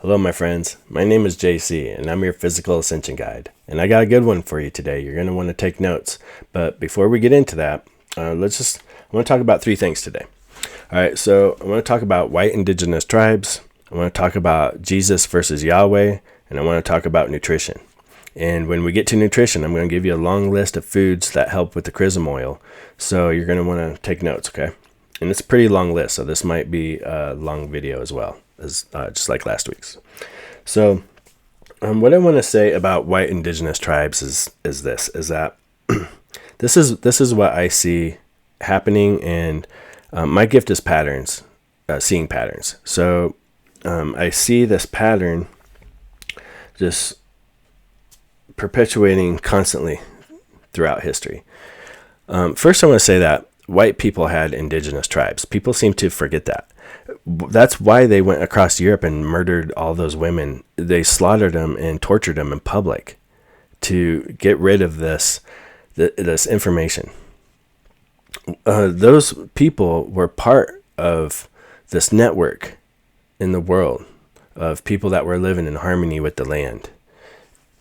Hello, my friends. My name is JC, and I'm your physical ascension guide. And I got a good one for you today. You're going to want to take notes. But before we get into that, I want to talk about three things today. All right, so I want to talk about white indigenous tribes. I want to talk about Jesus versus Yahweh, and I want to talk about nutrition. And when we get to nutrition, I'm going to give you a long list of foods that help with the Chrism oil. So you're going to want to take notes, okay? And it's a pretty long list, so this might be a long video as well, as just like last week's. So what I want to say about white indigenous tribes is that this is what I see happening, and my gift is patterns, seeing patterns. So I see this pattern just perpetuating constantly throughout history. First, I want to say that white people had indigenous tribes. People seem to forget that. That's why they went across Europe and murdered all those women. They slaughtered them and tortured them in public to get rid of this information. Those people were part of this network in the world of people that were living in harmony with the land.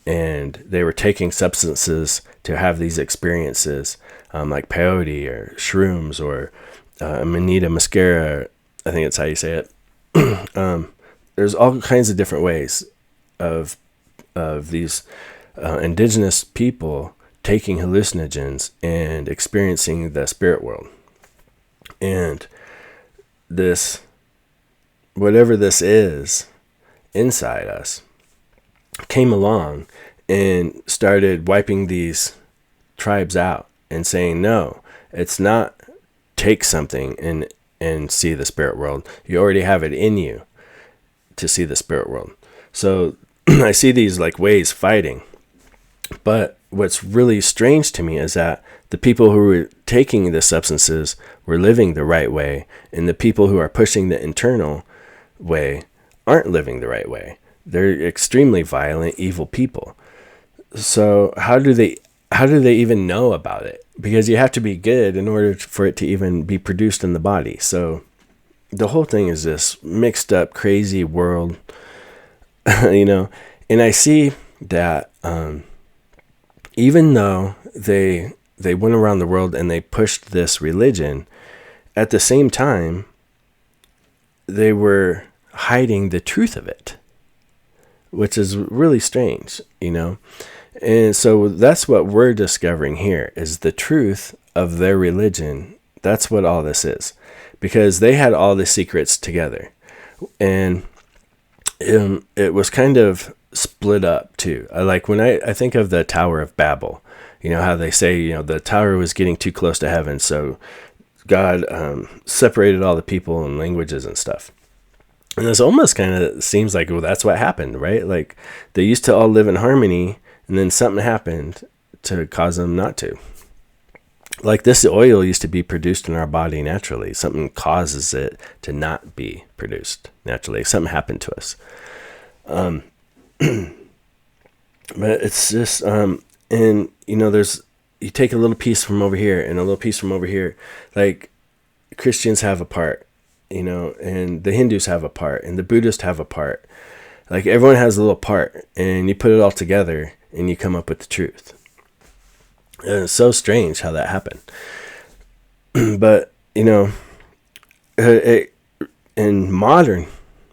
And they were taking substances to have these experiences, like peyote or shrooms or manita muscara. I think that's how you say it. There's all kinds of different ways of these indigenous people taking hallucinogens and experiencing the spirit world. And this, whatever this is inside us, came along and started wiping these tribes out and saying, no, it's not take something and see the spirit world. You already have it in you to see the spirit world. So I see these like ways fighting. But what's really strange to me is that the people who were taking the substances were living the right way, and the people who are pushing the internal way aren't living the right way. They're extremely violent, evil people. So how do they even know about it? Because you have to be good in order for it to even be produced in the body. So the whole thing is this mixed up, crazy world, And I see that even though they went around the world and they pushed this religion, at the same time, they were hiding the truth of it, which is really strange, And so that's what we're discovering here is the truth of their religion. That's what all this is, because they had all the secrets together, and it was kind of split up too. Like when I think of the Tower of Babel, how they say, the tower was getting too close to heaven. So God separated all the people and languages and stuff. And this almost kind of seems like, well, that's what happened, right? Like they used to all live in harmony, and then something happened to cause them not to. Like this oil used to be produced in our body naturally. Something causes it to not be produced naturally. Something happened to us. But it's just, there's, you take a little piece from over here and a little piece from over here. Like Christians have a part, and the Hindus have a part, and the Buddhists have a part. Like everyone has a little part, and you put it all together and you come up with the truth. And it's so strange how that happened. But, in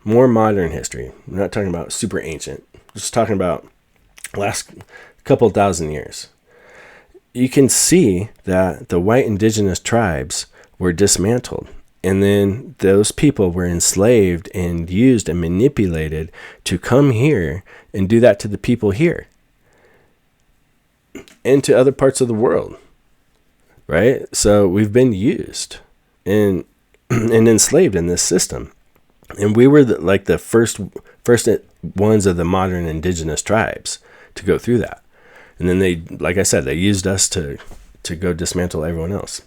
more modern history, I'm not talking about super ancient, just talking about last couple thousand years, you can see that the white indigenous tribes were dismantled. And then those people were enslaved and used and manipulated to come here and do that to the people here and to other parts of the world, right? So we've been used and enslaved in this system. And we were the first ones of the modern indigenous tribes to go through that. And then they, like I said, they used us to go dismantle everyone else.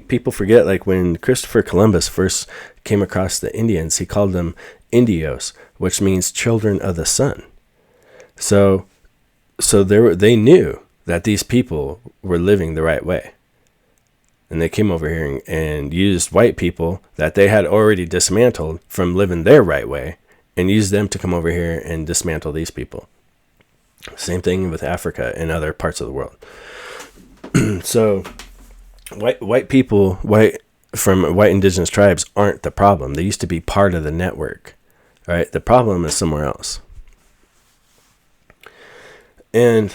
People forget, like when Christopher Columbus first came across the Indians, he called them Indios, which means children of the sun. So they knew that these people were living the right way. And they came over here and used white people that they had already dismantled from living their right way and use them to come over here and dismantle these people. Same thing with Africa and other parts of the world. So white people, from white indigenous tribes aren't the problem. They used to be part of the network. All right. The problem is somewhere else. And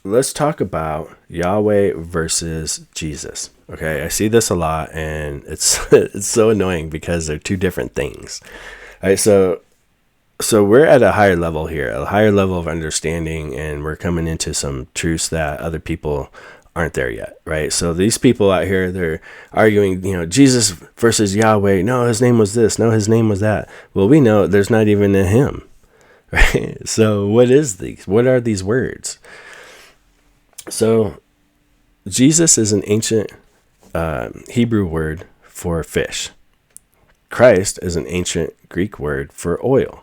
let's talk about Yahweh versus Jesus. Okay. I see this a lot, and it's it's so annoying because they're two different things. All right. So we're at a higher level here, a higher level of understanding, and we're coming into some truths that other people aren't there yet, right? So these people out here, they're arguing, Jesus versus Yahweh. No, his name was this. No, his name was that. Well, we know there's not even a him, right? So what are these words? So Jesus is an ancient Hebrew word for fish. Christ is an ancient Greek word for oil.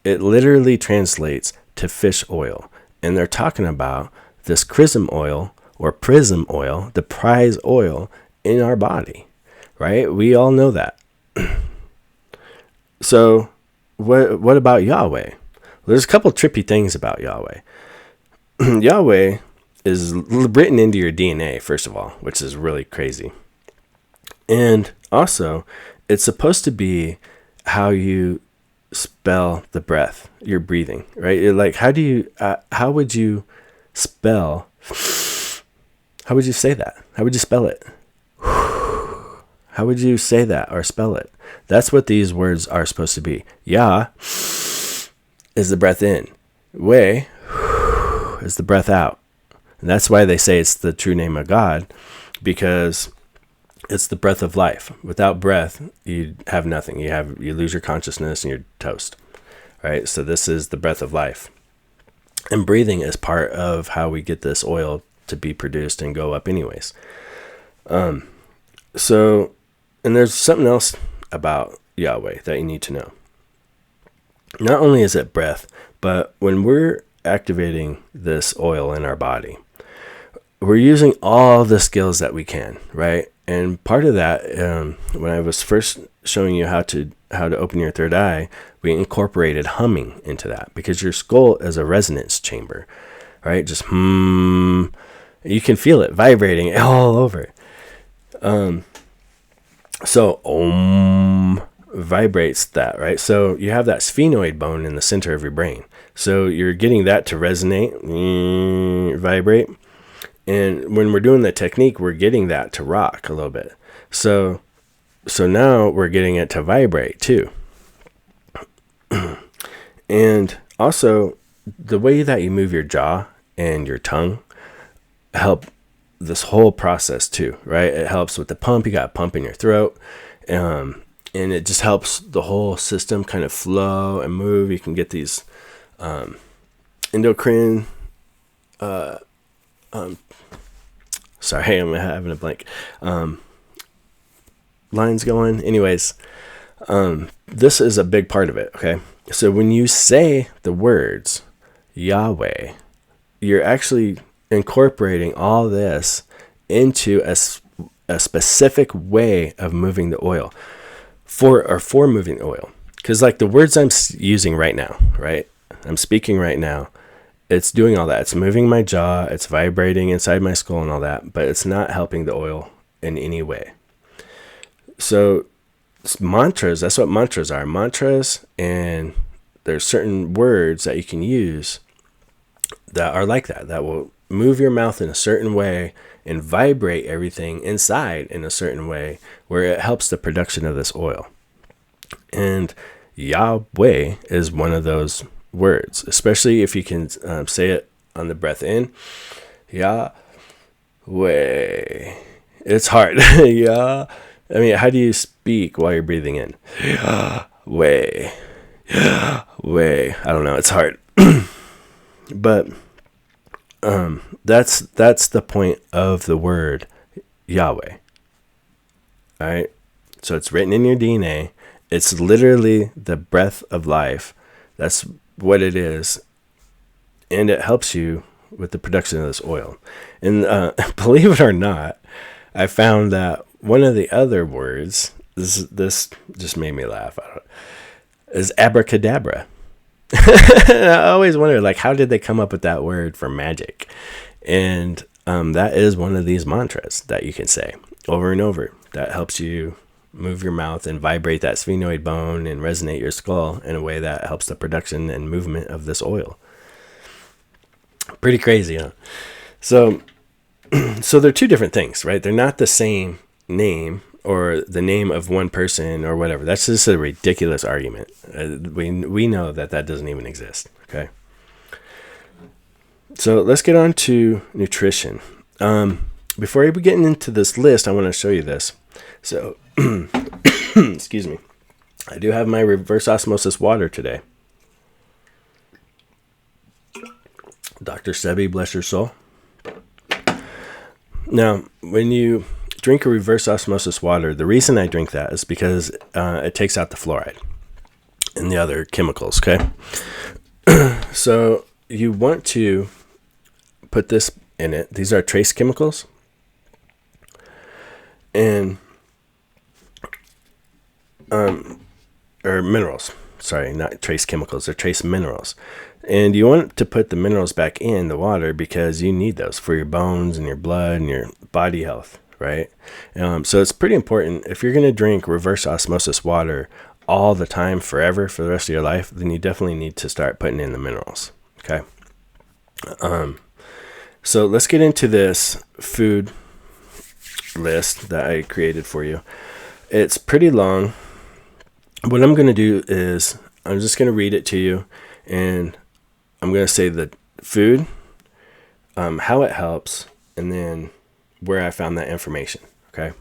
It literally translates to fish oil. And they're talking about this chrism oil or prism oil, the prize oil in our body, right? We all know that. So what about Yahweh? There's a couple trippy things about Yahweh. Yahweh is written into your DNA, first of all, which is really crazy. And also, it's supposed to be how you spell the breath, your breathing, right? Like, how would you say that? How would you spell it? How would you say that or spell it? That's what these words are supposed to be. Yah is the breath in. Way is the breath out. And that's why they say it's the true name of God, because it's the breath of life. Without breath, you have nothing. You lose your consciousness and you're toast. Right? So this is the breath of life. And breathing is part of how we get this oil to be produced and go up anyways. So, and there's something else about Yahweh that you need to know. Not only is it breath, but when we're activating this oil in our body, we're using all the skills that we can, right? And part of that, when I was first showing you how to open your third eye, we incorporated humming into that, because your skull is a resonance chamber, right? Just you can feel it vibrating all over. So Om vibrates that, right? So you have that sphenoid bone in the center of your brain. So you're getting that to resonate, vibrate. And when we're doing the technique, we're getting that to rock a little bit. So now we're getting it to vibrate too. And also, the way that you move your jaw and your tongue help this whole process too, right? It helps with the pump. You got a pump in your throat. And it just helps the whole system kind of flow and move. You can get these endocrine... sorry, I'm having a blank. Lines going. Anyways, this is a big part of it, okay? So when you say the words Yahweh, you're actually incorporating all this into a specific way of moving the oil, for moving the oil. Because like the words I'm using right now, right? I'm speaking right now. It's doing all that. It's moving my jaw. It's vibrating inside my skull and all that, but it's not helping the oil in any way. So mantras, that's what mantras are. Mantras, and there's certain words that you can use that are like that will move your mouth in a certain way and vibrate everything inside in a certain way where it helps the production of this oil. And Yahweh is one of those words, especially if you can say it on the breath in. Yahweh. It's hard. How do you speak while you're breathing in? Yahweh. Yahweh. I don't know. It's hard. But that's the point of the word Yahweh. All right. So it's written in your DNA. It's literally the breath of life. That's what it is. And it helps you with the production of this oil. And believe it or not, I found that one of the other words, this just made me laugh. is abracadabra. I always wonder, like, how did they come up with that word for magic? And that is one of these mantras that you can say over and over. That helps you move your mouth and vibrate that sphenoid bone and resonate your skull in a way that helps the production and movement of this oil. Pretty crazy, huh? So they're two different things, right? They're not the same name or the name of one person or whatever. That's just a ridiculous argument. We know that doesn't even exist, okay? So let's get on to nutrition. Before I begin into this list, I want to show you this. So, excuse me. I do have my reverse osmosis water today. Dr. Sebi, bless your soul. Now, when you drink a reverse osmosis water, the reason I drink that is because it takes out the fluoride and the other chemicals, okay? So you want to put this in it. These are trace chemicals. And or minerals. Sorry, not trace chemicals. They're trace minerals. And you want to put the minerals back in the water because you need those for your bones and your blood and your body health, right? So it's pretty important. If you're going to drink reverse osmosis water all the time, forever, for the rest of your life, then you definitely need to start putting in the minerals, okay? So let's get into this food list that I created for you. It's pretty long. What I'm going to do is I'm just going to read it to you, and I'm going to say the food, how it helps, and then where I found that information, okay?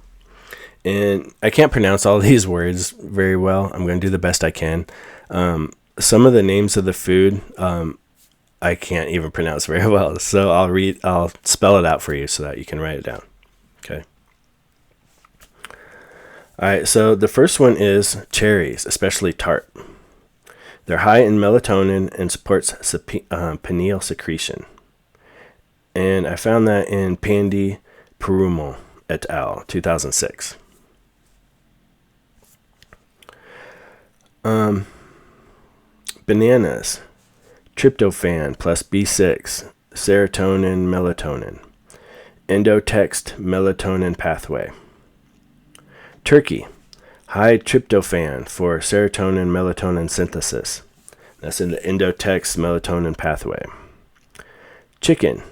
And I can't pronounce all of these words very well. I'm going to do the best I can. Some of the names of the food, I can't even pronounce very well. So I'll spell it out for you so that you can write it down, okay? All right, so the first one is cherries, especially tart. They're high in melatonin and supports pineal secretion. And I found that in Pandy Perumal et al., 2006. Bananas, tryptophan plus B6, serotonin, melatonin, endotext melatonin pathway. Turkey, high tryptophan for serotonin melatonin synthesis. That's in the endotext melatonin pathway. Chicken,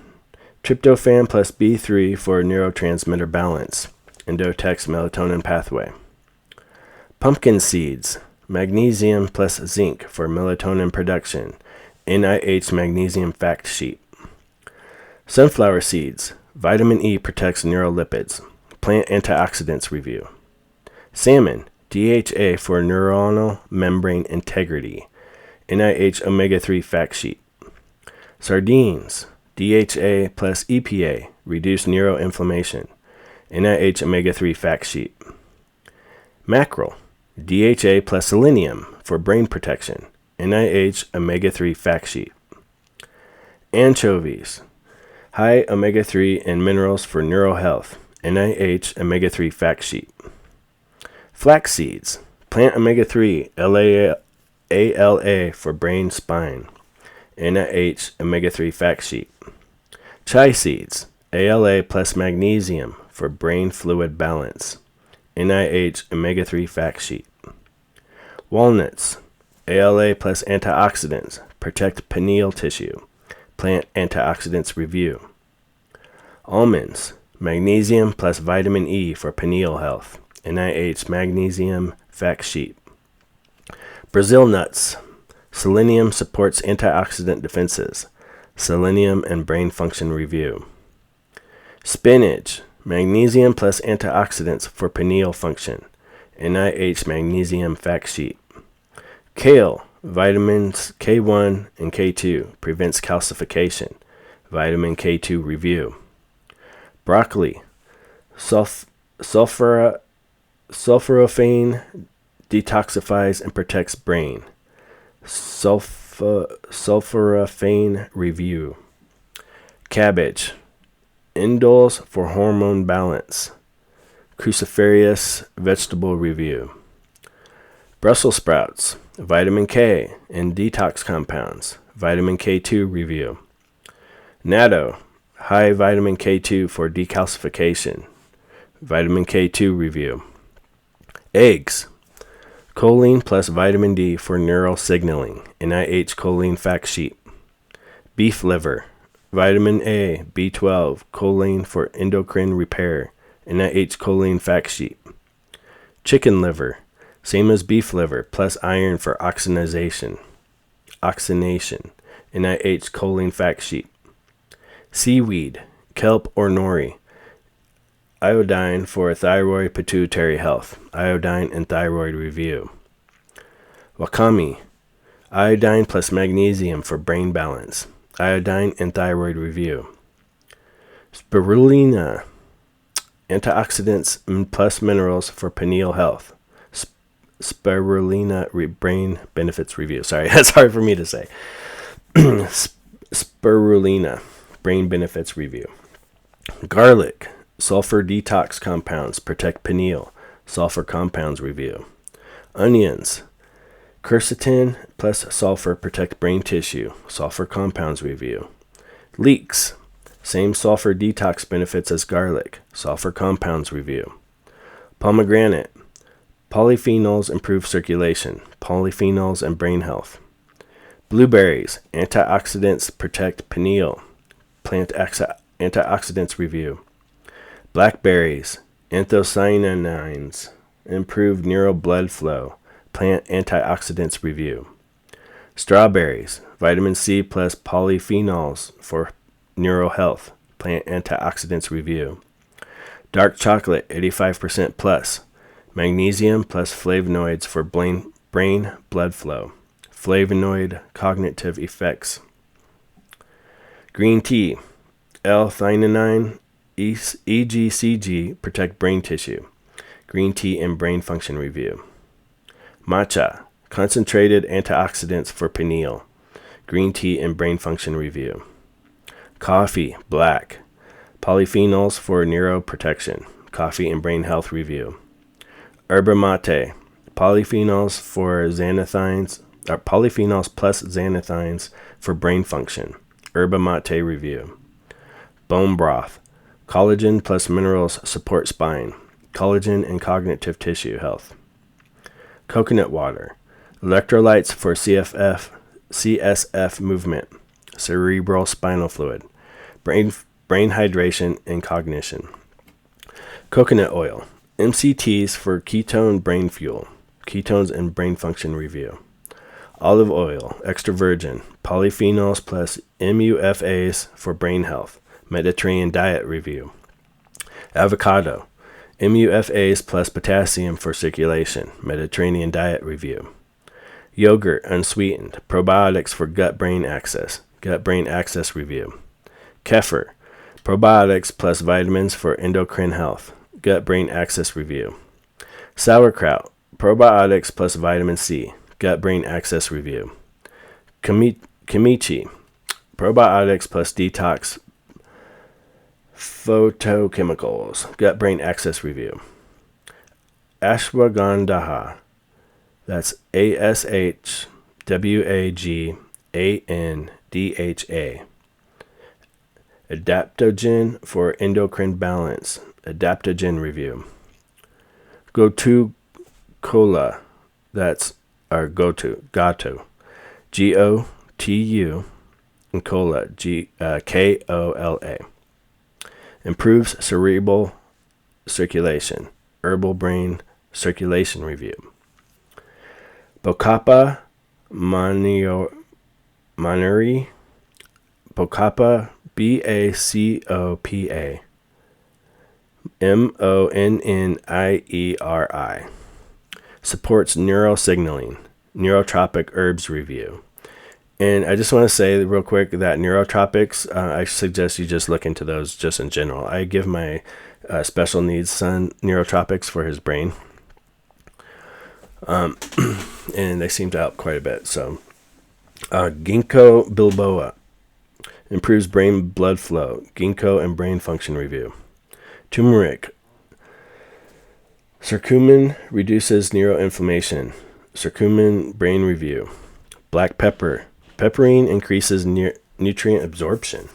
tryptophan plus B3 for neurotransmitter balance. Endotext melatonin pathway. Pumpkin seeds, magnesium plus zinc for melatonin production. NIH magnesium fact sheet. Sunflower seeds, vitamin E protects neurolipids. Plant antioxidants review. Salmon, DHA for neuronal membrane integrity. NIH omega-3 fact sheet. Sardines, DHA plus EPA, reduce neuroinflammation. NIH omega-3 fact sheet. Mackerel, DHA plus selenium for brain protection. NIH omega-3 fact sheet. Anchovies, high omega-3 and minerals for neural health. NIH omega-3 fact sheet. Flax seeds, plant omega-3, ALA for brain spine. NIH omega-3 fact sheet. Chia seeds, ALA plus magnesium for brain fluid balance. NIH omega-3 fact sheet. Walnuts, ALA plus antioxidants, protect pineal tissue. Plant antioxidants review. Almonds, magnesium plus vitamin E for pineal health. NIH magnesium fact sheet. Brazil nuts, selenium supports antioxidant defenses. Selenium and brain function review. Spinach, magnesium plus antioxidants for pineal function. NIH magnesium fact sheet. Kale, vitamins K1 and K2, prevents calcification. Vitamin K2 review. Broccoli, sulforaphane detoxifies and protects brain. Sulforaphane review. Cabbage, indoles for hormone balance. Cruciferous vegetable review. Brussels sprouts, Vitamin K and detox compounds. Vitamin K2 review. Natto, high vitamin K2 for decalcification. Vitamin K2 review. Eggs, choline plus vitamin D for neural signaling. NIH choline fact sheet. Beef liver, vitamin A, B12, choline for endocrine repair. NIH choline fact sheet. Chicken liver, same as beef liver, plus iron for oxygenation. NIH choline fact sheet. Seaweed, kelp or nori. Iodine for thyroid pituitary health. Iodine and thyroid review. Wakame, iodine plus magnesium for brain balance. Iodine and thyroid review. Spirulina, antioxidants plus minerals for pineal health. Spirulina brain benefits review. Sorry, that's hard for me to say. Spirulina brain benefits review. Garlic, sulfur detox compounds protect pineal. Sulfur compounds review. Onions, quercetin plus sulfur protect brain tissue. Sulfur compounds review. Leeks, same sulfur detox benefits as garlic. Sulfur compounds review. Pomegranate, polyphenols improve circulation. Polyphenols and brain health. Blueberries, antioxidants protect pineal. Plant antioxidants review. Blackberries, anthocyanins improve neural blood flow. Plant antioxidants review. Strawberries, vitamin C plus polyphenols for neural health. Plant antioxidants review. Dark chocolate, 85% plus. Magnesium plus flavonoids for brain blood flow. Flavonoid cognitive effects. Green tea, L-theanine, EGCG protect brain tissue. Green tea and brain function review. Matcha, concentrated antioxidants for pineal. Green tea and brain function review. Coffee, black, polyphenols for neuroprotection. Coffee and brain health review. Yerba mate, polyphenols for xanthines, or polyphenols plus xanthines for brain function. Yerba mate review. Bone broth, collagen plus minerals support spine. Collagen and cognitive tissue health. Coconut water, electrolytes for CSF movement. Cerebral spinal fluid. Brain hydration and cognition. Coconut oil, MCTs for ketone brain fuel. Ketones and brain function review. Olive oil, extra virgin, polyphenols plus MUFAs for brain health. Mediterranean diet review. Avocado, MUFAs plus potassium for circulation. Mediterranean diet review. Yogurt, unsweetened, probiotics for gut-brain axis. Gut-brain axis review. Kefir, probiotics plus vitamins for endocrine health. Gut-brain axis review. Sauerkraut, probiotics plus vitamin C. Gut-brain axis review. Kimchi, probiotics plus detox phytochemicals. Gut-brain axis review. Ashwagandha, that's ASHWAGANDHA. Adaptogen for endocrine balance. Adaptogen review. Gotu Kola, that's our Gato. GOTU and Kola, KOLA. Improves cerebral circulation. Herbal brain circulation review. Bocapa Moneri. Bocapa, BACOPA MONNIERI. Supports neural signaling. Neurotropic herbs review. And I just want to say real quick that neurotropics, I suggest you just look into those just in general. I give my special needs son neurotropics for his brain. And they seem to help quite a bit. So, Ginkgo biloba improves brain blood flow. Ginkgo and brain function review. Turmeric, curcumin reduces neuroinflammation. Curcumin brain review. Black pepper. Pepperine increases nutrient absorption.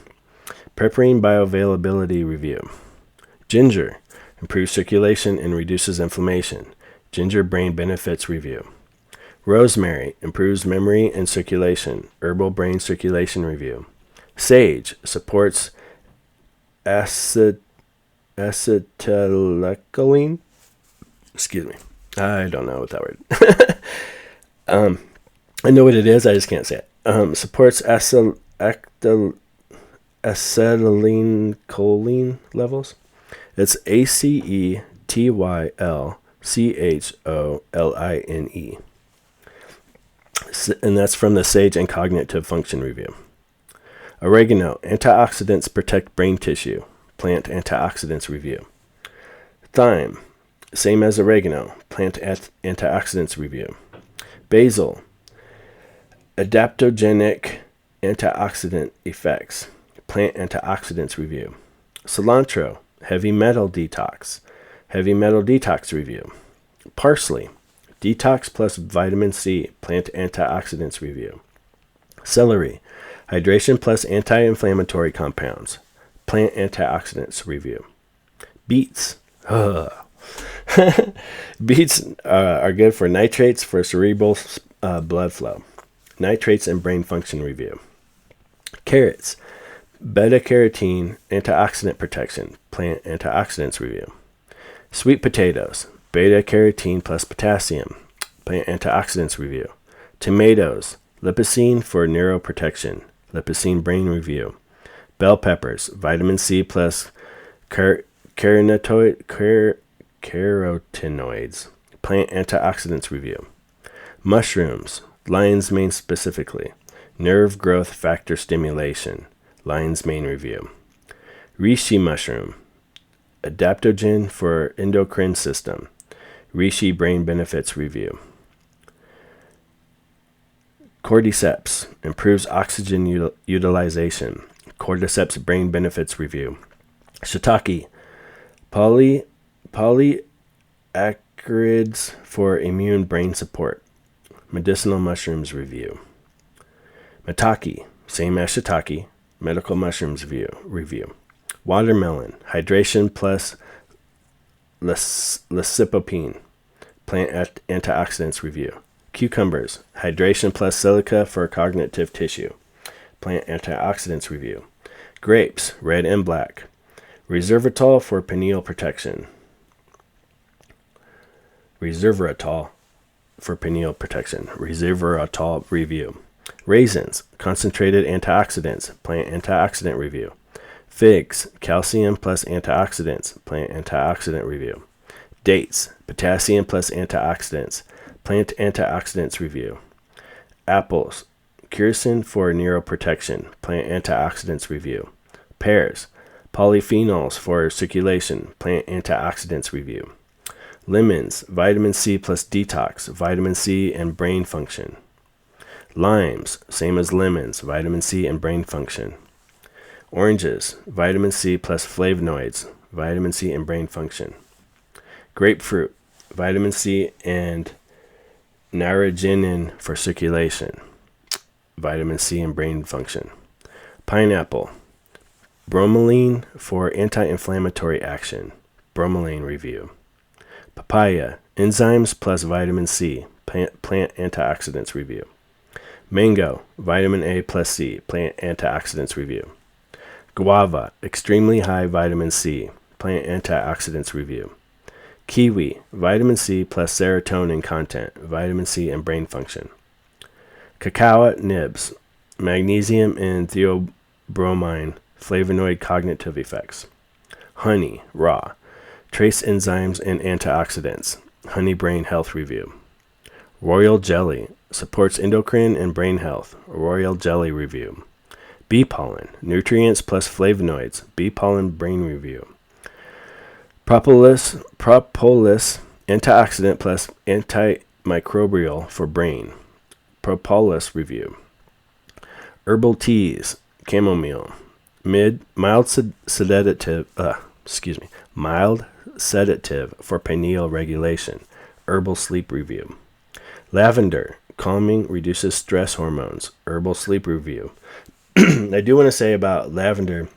Pepperine bioavailability review. Ginger improves circulation and reduces inflammation. Ginger brain benefits review. Rosemary improves memory and circulation. Herbal brain circulation review. Sage supports acetylcholine. Excuse me. I don't know what that word. I know what it is. I just can't say it. Supports acetylcholine levels. It's acetylcholine. And that's from the Sage and Cognitive Function Review. Oregano. Antioxidants protect brain tissue. Plant antioxidants review. Thyme. Same as oregano. Plant antioxidants review. Basil. Adaptogenic antioxidant effects. Plant antioxidants review. Cilantro. Heavy metal detox. Heavy metal detox review. Parsley. Detox plus vitamin C. Plant antioxidants review. Celery. Hydration plus anti-inflammatory compounds. Plant antioxidants review. Beets. Beets are good for nitrates for cerebral blood flow. Nitrates and brain function review. Carrots. Beta-carotene antioxidant protection. Plant antioxidants review. Sweet potatoes. Beta-carotene plus potassium. Plant antioxidants review. Tomatoes. Lipocene for neuroprotection. Lipocene brain review. Bell peppers. Vitamin C plus carotenoids. Plant antioxidants review. Mushrooms. Lion's mane specifically. Nerve growth factor stimulation. Lion's mane review. Reishi mushroom. Adaptogen for endocrine system. Reishi brain benefits review. Cordyceps. Improves oxygen utilization. Cordyceps brain benefits review. Shiitake. Polyacrylides for immune brain support. Medicinal mushrooms review. Maitake. Same as shiitake. Medical mushrooms review. Watermelon. Hydration plus lycopene. Plant antioxidants review. Cucumbers. Hydration plus silica for cognitive tissue. Plant antioxidants review. Grapes. Red and black. Resveratrol for pineal protection. Resveratrol for pineal protection. Resveratrol review. Raisins. Concentrated antioxidants. Plant antioxidant review. Figs. Calcium plus antioxidants. Plant antioxidant review. Dates. Potassium plus antioxidants. Plant antioxidants review. Apples. Quercetin for neuroprotection. Plant antioxidants review. Pears. Polyphenols for circulation. Plant antioxidants review. Lemons. Vitamin C plus detox. Vitamin C and brain function. Limes. Same as lemons. Vitamin C and brain function. Oranges. Vitamin C plus flavonoids. Vitamin C and brain function. Grapefruit. Vitamin C and narogenin for circulation. Vitamin C and brain function. Pineapple. Bromelain for anti-inflammatory action. Bromelain review. Papaya. Enzymes plus vitamin C. Plant antioxidants review. Mango. Vitamin A plus C. Plant antioxidants review. Guava. Extremely high vitamin C. Plant antioxidants review. Kiwi. Vitamin C plus serotonin content. Vitamin C and brain function. Cacao nibs. Magnesium and theobromine. Flavonoid cognitive effects. Honey. Raw. Trace enzymes and antioxidants. Honey brain health review. Royal jelly. Supports endocrine and brain health. Royal jelly review. Bee pollen. Nutrients plus flavonoids. Bee pollen brain review. Propolis. Antioxidant plus antimicrobial for brain. Propolis review. Herbal teas. Chamomile. Mild sedative for pineal regulation. Herbal sleep review. Lavender, calming, reduces stress hormones. Herbal sleep review. I do want to say about lavender,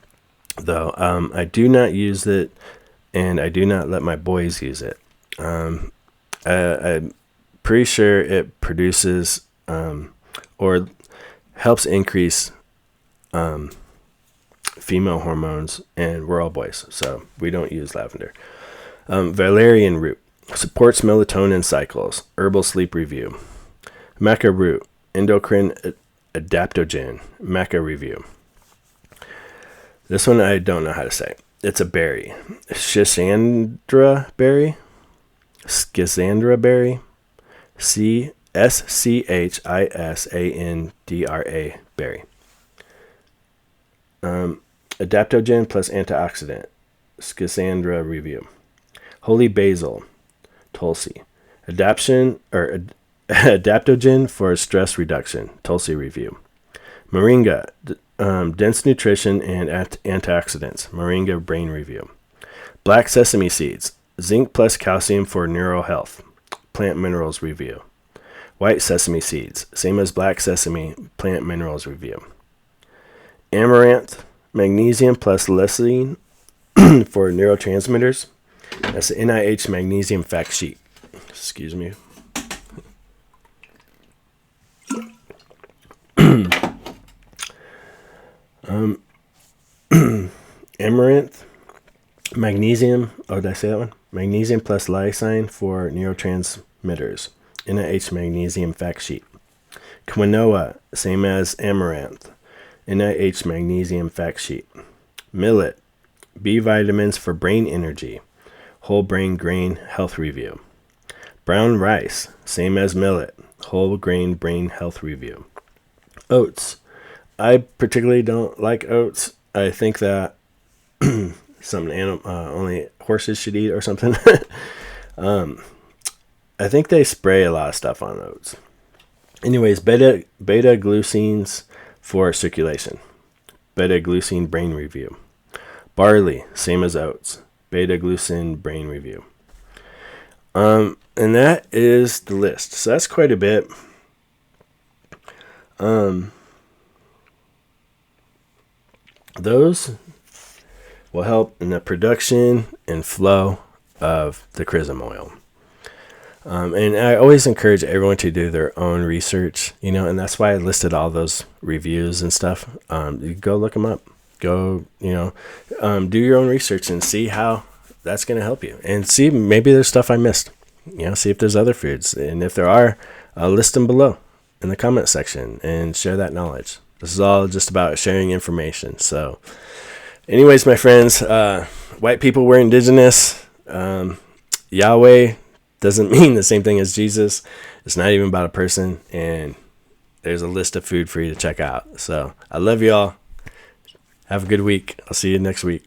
though, I do not use it, and I do not let my boys use it. I'm pretty sure it produces or helps increase female hormones, and we're all boys, so we don't use lavender. Valerian root supports melatonin cycles. Herbal sleep review. Maca root, endocrine adaptogen. Maca review. This one I don't know how to say. It's a berry. Schisandra berry. Schisandra berry. SCHISANDRA berry. Adaptogen plus antioxidant. Schisandra review. Holy basil. Tulsi. Adaptogen for stress reduction. Tulsi review. Moringa. Dense nutrition and antioxidants. Moringa brain review. Black sesame seeds. Zinc plus calcium for neural health. Plant minerals review. White sesame seeds. Same as black sesame. Plant minerals review. Amaranth. Magnesium plus lysine for neurotransmitters. That's the NIH magnesium fact sheet. Excuse me. Amaranth, magnesium. Oh, did I say that one? Magnesium plus lysine for neurotransmitters. NIH magnesium fact sheet. Quinoa, same as amaranth. NIH magnesium fact sheet. Millet, B vitamins for brain energy. Whole grain health review. Brown rice, same as millet. Whole grain brain health review. Oats. I particularly don't like oats. I think that something only horses should eat or something. I think they spray a lot of stuff on oats. Anyways, beta glucines for circulation. Beta glucine brain review. Barley, same as oats. Beta glucine brain review. And that is the list. So that's quite a bit. Those will help in the production and flow of the Chrism oil. And I always encourage everyone to do their own research, and that's why I listed all those reviews and stuff. You go look them up. Go, do your own research and see how that's going to help you. And see, maybe there's stuff I missed. See if there's other foods. And if there are, list them below in the comment section and share that knowledge. This is all just about sharing information. So anyways, my friends, white people were indigenous. Yahweh doesn't mean the same thing as Jesus. It's not even about a person. And there's a list of food for you to check out. So I love y'all. Have a good week. I'll see you next week.